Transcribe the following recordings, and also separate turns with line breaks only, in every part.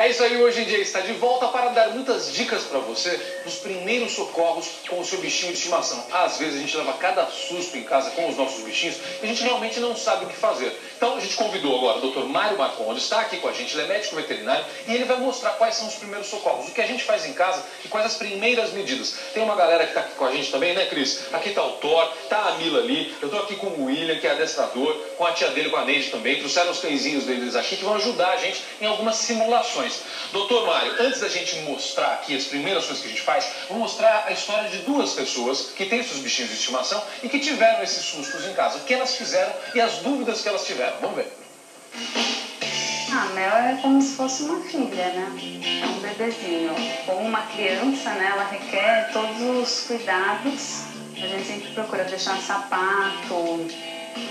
É isso aí, hoje em dia está de volta para dar muitas dicas para você dos primeiros socorros com o seu bichinho de estimação. Às vezes a gente leva cada susto em casa com os nossos bichinhos e a gente realmente não sabe o que fazer. Então a gente convidou agora o Dr. Mário Marcondes, está aqui com a gente, ele é médico veterinário e ele vai mostrar quais são os primeiros socorros, o que a gente faz em casa e quais as primeiras medidas. Tem uma galera que está aqui com a gente também, né, Cris? Aqui está o Thor, está a Mila ali, eu estou aqui com o William, que é adestrador, com a tia dele, com a Neide também, trouxeram os cãezinhos deles aqui que vão ajudar a gente em algumas simulações. Doutor Mário, antes da gente mostrar aqui as primeiras coisas que a gente faz, vou mostrar a história de duas pessoas que têm seus bichinhos de estimação e que tiveram esses sustos em casa. O que elas fizeram e as dúvidas que elas tiveram. Vamos ver.
A Mel é como se fosse uma filha, né? É um bebezinho. Como uma criança, né? Ela requer todos os cuidados. A gente sempre procura deixar sapato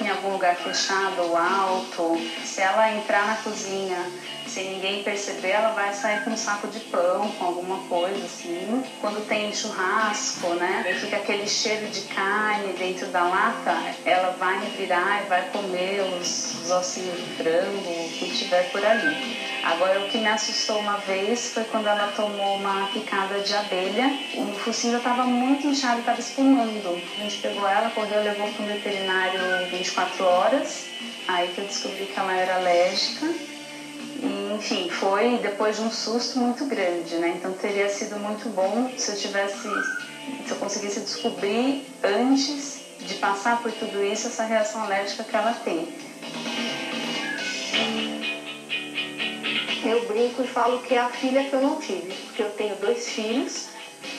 em algum lugar fechado ou alto. Se ela entrar na cozinha sem ninguém perceber, ela vai sair com um saco de pão, com alguma coisa assim. Quando tem churrasco, né, fica aquele cheiro de carne dentro da lata, ela vai revirar e vai comer os ossinhos de frango, o que tiver por ali. Agora, o que me assustou uma vez foi quando ela tomou uma picada de abelha. O focinho estava muito inchado, estava espumando. A gente pegou ela, correu, levou para um veterinário 24 horas. Aí que eu descobri que ela era alérgica. E, enfim, foi depois de um susto muito grande, né? Então teria sido muito bom se eu conseguisse descobrir antes de passar por tudo isso essa reação alérgica que ela tem.
Eu brinco e falo que é a filha que eu não tive, porque eu tenho 2 filhos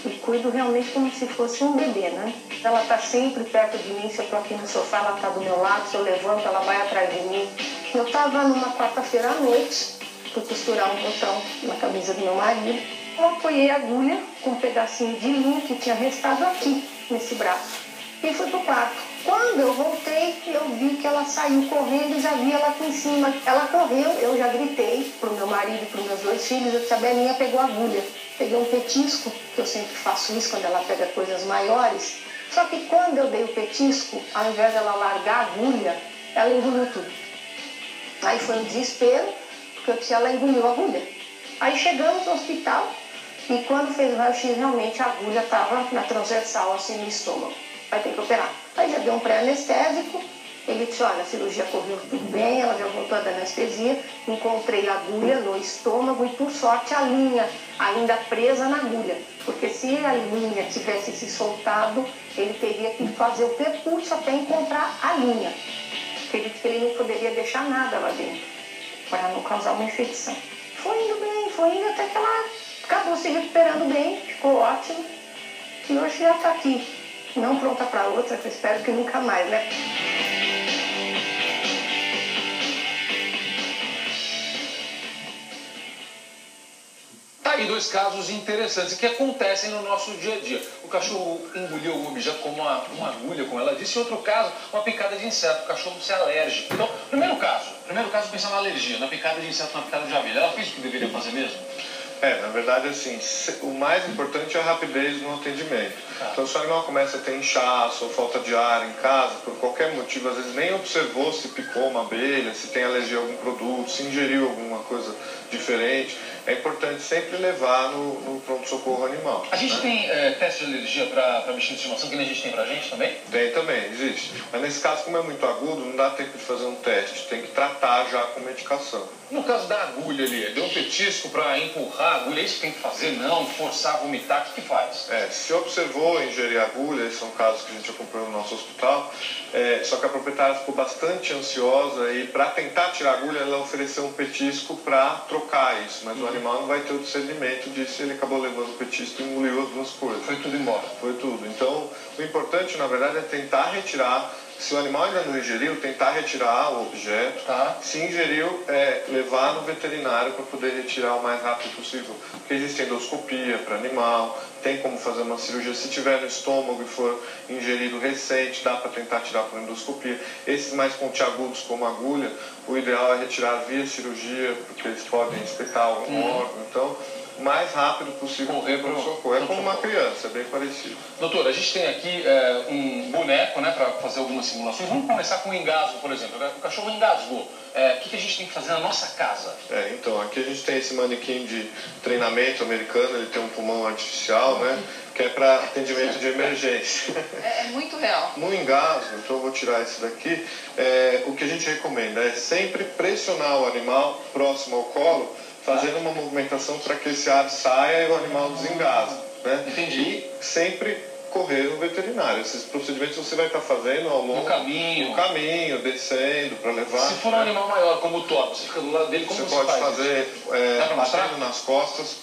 e cuido realmente como se fosse um bebê, né? Ela está sempre perto de mim, se eu estou aqui no sofá, ela está do meu lado, se eu levanto, ela vai atrás de mim. Eu estava numa quarta-feira à noite, fui costurar um botão na camisa do meu marido. Eu apoiei a agulha com um pedacinho de linha que tinha restado aqui, nesse braço, e fui pro quarto. Quando eu voltei, eu vi que ela saiu correndo e já vi ela aqui em cima. Ela correu, eu já gritei pro meu marido e pros meus 2 filhos, eu disse, a Belinha pegou a agulha. Peguei um petisco, que eu sempre faço isso quando ela pega coisas maiores. Só que quando eu dei o petisco, ao invés dela largar a agulha, ela engoliu tudo. Aí foi um desespero, porque eu disse, ela engoliu a agulha. Aí chegamos no hospital e quando fez o raio-x, realmente a agulha estava na transversal, assim, no estômago. Vai ter que operar. Aí já deu um pré-anestésico, ele disse, olha, a cirurgia correu tudo bem, ela já voltou da anestesia, encontrei a agulha no estômago e, por sorte, a linha ainda presa na agulha. Porque se a linha tivesse se soltado, ele teria que fazer o percurso até encontrar a linha. Porque ele disse que ele não poderia deixar nada lá dentro, para não causar uma infecção. Foi indo bem, foi indo até que ela acabou se recuperando bem, ficou ótimo. E hoje já está aqui, não pronta para outra, que eu espero que nunca mais, né?
Aí 2 casos interessantes que acontecem no nosso dia a dia. O cachorro engoliu algum objeto como uma agulha, como ela disse, e outro caso, uma picada de inseto, o cachorro ser alérgico. Então, primeiro caso, pensar na alergia, na picada de inseto, na picada de abelha. Ela fez o que deveria fazer mesmo?
Na verdade, assim, o mais importante é a rapidez no atendimento. Então, se o animal começa a ter inchaço ou falta de ar em casa, por qualquer motivo, às vezes nem observou se picou uma abelha, se tem alergia a algum produto, se ingeriu alguma coisa diferente, é importante sempre levar no pronto-socorro animal.
A gente tem teste de alergia para bichinho de estimação, que nem a gente tem pra gente também?
Tem também, existe. Mas nesse caso, como é muito agudo, não dá tempo de fazer um teste, tem que tratar já com medicação.
No caso da agulha ali, deu um petisco para empurrar a agulha, é isso que tem que fazer? Não, forçar, vomitar, o que faz?
Se observou ingerir agulha, esses são casos que a gente acompanhou no nosso hospital, só que a proprietária ficou bastante ansiosa e para tentar tirar a agulha, ela ofereceu um petisco para trocar isso, mas o animal não vai ter o discernimento disso, ele acabou levando o petisco e engoliu as 2 coisas.
Foi tudo embora?
Foi tudo. Então, o importante, na verdade, é tentar retirar. Se o animal ainda não ingeriu, tentar retirar o objeto.
Tá.
Se ingeriu, levar no veterinário para poder retirar o mais rápido possível. Porque existe endoscopia para animal, tem como fazer uma cirurgia. Se tiver no estômago e for ingerido recente, dá para tentar tirar por endoscopia. Esses mais pontiagudos, como agulha, o ideal é retirar via cirurgia, porque eles podem espetar algum órgão. Então, o mais rápido possível
correr
para o socorro. É como uma criança, é bem parecido.
Doutor, a gente tem aqui um boneco, né, para fazer algumas simulações. Vamos começar com o engasgo, por exemplo. O cachorro engasgou. O que a gente tem que fazer na nossa casa?
Então, aqui a gente tem esse manequim de treinamento americano, ele tem um pulmão artificial, né, que é para atendimento de emergência.
É muito real.
No engasgo, então eu vou tirar esse daqui, o que a gente recomenda é sempre pressionar o animal próximo ao colo, fazendo uma movimentação para que esse ar saia e o animal desengasgue, né?
Entendi.
E sempre correr no veterinário. Esses procedimentos você vai estar fazendo ao longo
do caminho.
No caminho, descendo para levar.
Se for um animal maior, como o Thor, você fica do lado dele, como você
pode
faz
fazer batendo nas costas.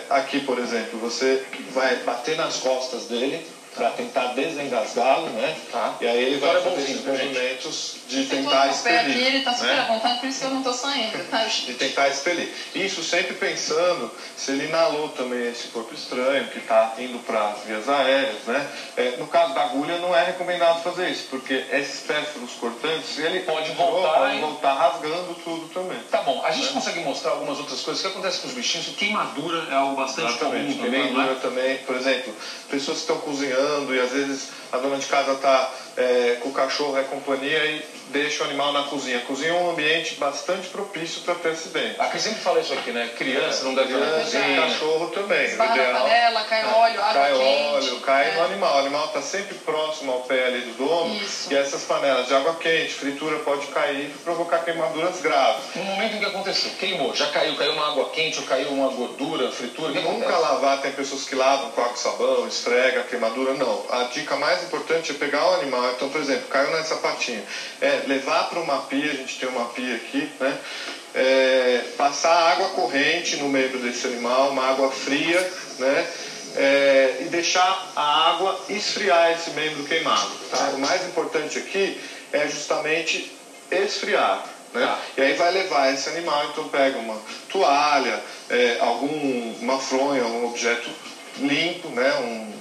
Aqui, por exemplo, você vai bater nas costas dele para tentar desengasgá-lo, né?
Tá.
E aí ele vai fazer esses movimentos de tentar expelir.
Aqui, ele está super à vontade, por isso que eu não estou saindo, tá?
De tentar expelir. Isso sempre pensando se ele inalou também esse corpo estranho que está indo para as vias aéreas, né? No caso da agulha não é recomendado fazer isso, porque esses pérfuros cortantes, ele
pode voltar
rasgando tudo também.
Tá bom, a gente consegue mostrar algumas outras coisas que acontecem com os bichinhos. Queimadura é algo bastante comum também,
queimadura também, por exemplo, pessoas que estão cozinhando e às vezes a dona de casa está com o cachorro, companhia e deixa o animal na cozinha. A cozinha é um ambiente bastante propício para ter acidente.
Aqui sempre fala isso aqui, né? Criança não deve ir na cozinha.
Cachorro também.
Esbarra na panela, cai óleo, água
cai
quente.
Óleo, cai no animal. O animal está sempre próximo ao pé ali do dono.
Isso.
E essas panelas de água quente, fritura pode cair e provocar queimaduras graves.
No momento em que aconteceu, queimou, já caiu uma água quente ou caiu uma gordura, fritura, o que
Nunca
acontece?
lavar, tem pessoas que lavam com água e sabão, esfrega, queimadura, não. A dica mais importante é pegar o animal, então, por exemplo, caiu nessa patinha, levar para uma pia, a gente tem uma pia aqui, né? Passar água corrente no membro desse animal, uma água fria, né? E deixar a água esfriar esse membro queimado. Tá? O mais importante aqui é justamente esfriar. Né? E aí vai levar esse animal, então pega uma toalha, uma fronha, um objeto limpo, né?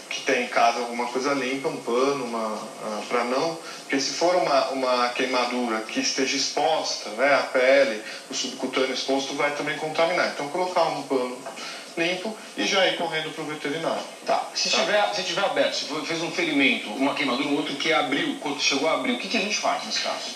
Que tem em casa alguma coisa limpa, um pano, para não... Porque se for uma queimadura que esteja exposta, né, a pele, o subcutâneo exposto, vai também contaminar. Então colocar um pano limpo e já ir correndo para o veterinário.
Tá. Se tiver aberto, se fez um ferimento, uma queimadura, um outro que abriu, quando chegou a abrir, o que a gente faz nesse caso?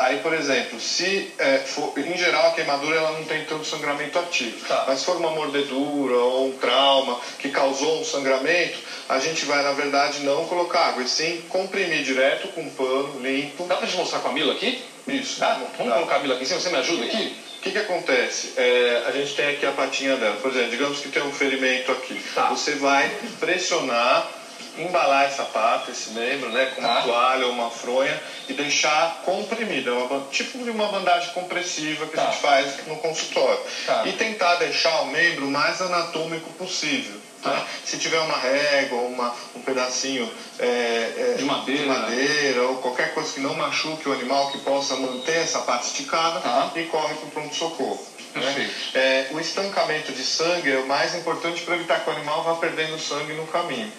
Aí, por exemplo, se for, em geral a queimadura ela não tem tanto sangramento ativo, mas se for uma mordedura ou um trauma que causou um sangramento, a gente vai, na verdade, não colocar água, e sim comprimir direto com um pano limpo.
Dá pra gente mostrar com a Mila aqui?
Isso.
Vamos colocar a Mila aqui em cima, você me ajuda aqui?
O que acontece? A gente tem aqui a patinha dela, por exemplo, digamos que tem um ferimento aqui. Você vai pressionar, embalar essa pata, esse membro, né, com uma toalha ou uma fronha e deixar comprimida, tipo de uma bandagem compressiva que a gente faz no consultório. E tentar deixar o membro o mais anatômico possível. Se tiver uma régua, um pedacinho
de
madeira ou qualquer coisa que não machuque o animal, que possa manter essa parte esticada, e corre para o pronto-socorro. O estancamento de sangue é o mais importante para evitar que o animal vá perdendo sangue no caminho.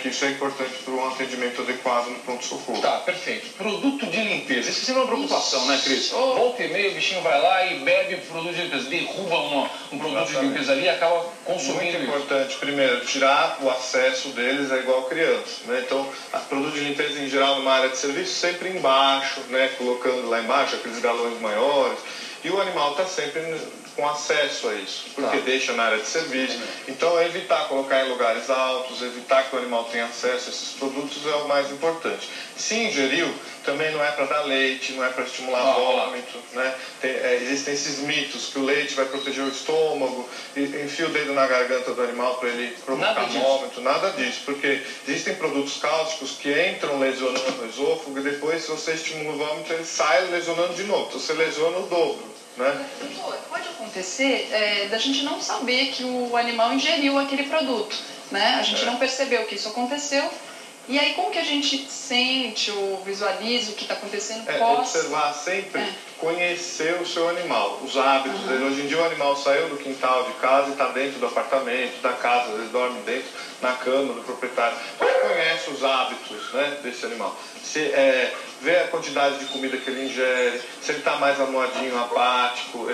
Que isso é importante para um atendimento adequado no pronto-socorro.
Tá, perfeito. Produto de limpeza. Isso sempre é uma preocupação, né, Cris? Volta e meia o bichinho vai lá e bebe produto de limpeza, derruba um produto de limpeza ali e acaba consumindo.
Muito importante, primeiro, tirar o acesso deles é igual criança. Né? Então, produto de limpeza em geral numa área de serviço sempre embaixo, né? Colocando lá embaixo aqueles galões maiores. E o animal está sempre com acesso a isso, porque deixa na área de serviço. Então, evitar colocar em lugares altos, evitar que o animal tenha acesso a esses produtos é o mais importante. Se ingeriu, também não é para dar leite, não é para estimular vômito. Né? Existem esses mitos que o leite vai proteger o estômago, enfia o dedo na garganta do animal para ele provocar vômito, nada disso, porque existem produtos cáusticos que entram lesionando o esôfago e depois, se você estimula o vômito, ele sai lesionando de novo, então você lesiona o dobro. Né?
Pode acontecer da gente não saber que o animal ingeriu aquele produto, né? A gente não percebeu que isso aconteceu. E aí, como que a gente sente ou visualiza o que está acontecendo?
Observar sempre, conhecer o seu animal, os hábitos dele. Hoje em dia o animal saiu do quintal de casa e está dentro do apartamento, da casa, ele dorme dentro, na cama do proprietário. Então, conhece os hábitos, né, desse animal. ver a quantidade de comida que ele ingere, se ele está mais amuadinho, apático,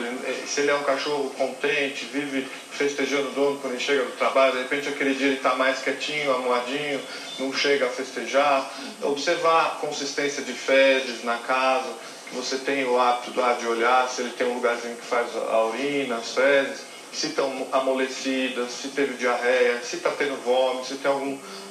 se ele é um cachorro contente, vive festejando o dono quando ele chega do trabalho, de repente aquele dia ele está mais quietinho, amuadinho, não chega a festejar. Observar a consistência de fezes na casa, que você tem o hábito lá de olhar se ele tem um lugarzinho que faz a urina, as fezes, se estão amolecidas, se teve diarreia, se está tendo vômito, se tem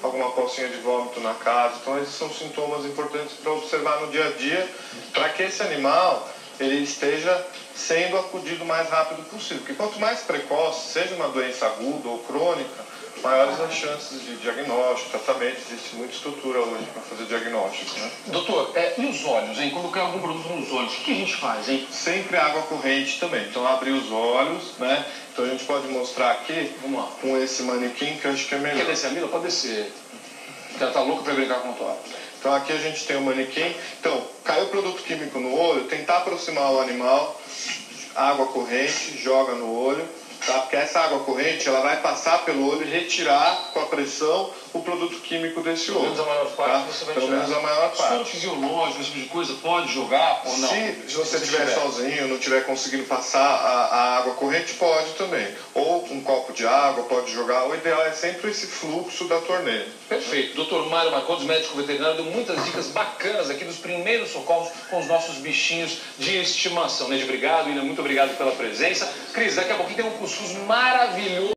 alguma pocinha de vômito na casa. Então esses são sintomas importantes para observar no dia a dia, para que esse animal ele esteja sendo acudido o mais rápido possível. Porque quanto mais precoce, seja uma doença aguda ou crônica, maiores as chances de diagnóstico, tratamento. Existe muita estrutura hoje para fazer diagnóstico, né?
Doutor, e os olhos, hein? Quando cai algum produto nos olhos, o que a gente faz, hein?
Sempre água corrente também. Então, abrir os olhos, né? Então, a gente pode mostrar aqui,
vamos lá,
com esse manequim, que eu acho que é melhor.
Quer descer a Mila? Pode descer. Ela tá louca para brincar com o motor.
Então, aqui a gente tem o manequim. Então, caiu produto químico no olho, tentar aproximar o animal, água corrente, joga no olho. Tá? Porque essa água corrente ela vai passar pelo olho e retirar com a pressão o produto químico desse olho.
Pelo menos a maior parte você vai tirar.
Pelo menos a maior parte.
Se for fisiológico, esse tipo de coisa, pode jogar ou não?
Se você estiver sozinho, não estiver conseguindo passar a água corrente, pode também. Ou um copo de água, pode jogar. O ideal é sempre esse fluxo da torneira.
Perfeito. Dr. Mário Marcondes, médico veterinário, deu muitas dicas bacanas aqui dos primeiros socorros com os nossos bichinhos de estimação. Neide, obrigado. Ina, muito obrigado pela presença. Cris, daqui a pouquinho tem um cuscuz maravilhoso.